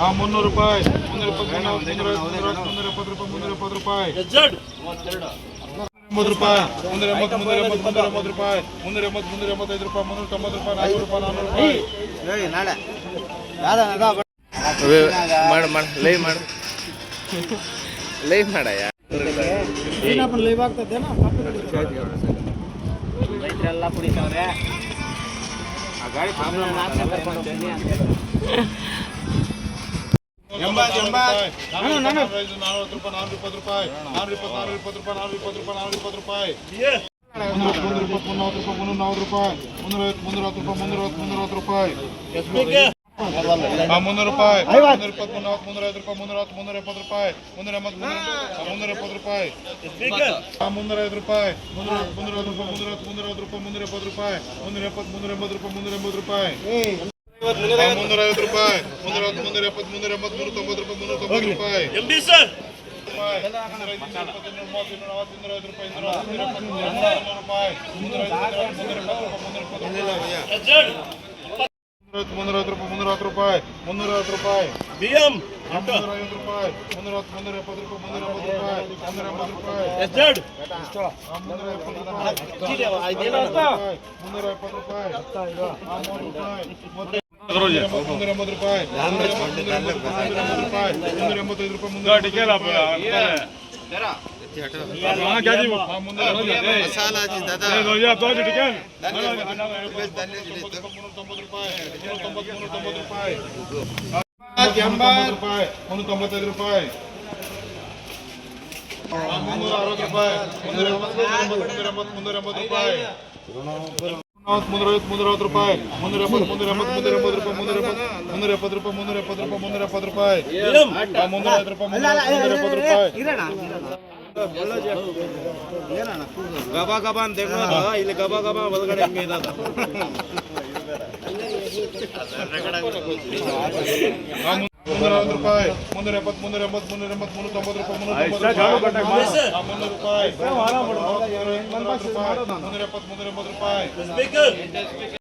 300 ರೂಪಾಯಿ 370 ರೂಪಾಯಿ 30 ರೂಪಾಯಿ 380 ರೂಪಾಯಿ 385 ರೂಪಾಯಿ 390 ರೂಪಾಯಿ 400 ರೂಪಾಯಿ 400 ರೂಪಾಯಿ ಲೈವ್ ಮಾಡು ಲೈವ್ ಮಾಡಯ್ಯ ಲೈವ್ ಆಗ್ತದೇನೋ ರೈತರೆಲ್ಲ ಕುಡಿತಾವ್ರೆ ಆ ಗಾಡಿ ಬಿಎಂ ಗಬಾ ಗಬಾ ಅಂತ ಇಲ್ಲಿ ಗಬಾ ಗಬಾ ಒಳಗಡೆ ಹೆಂಗೆ ಇದಾದ ರೂಪಾಯಿ 370 ರೂಪಾಯಿ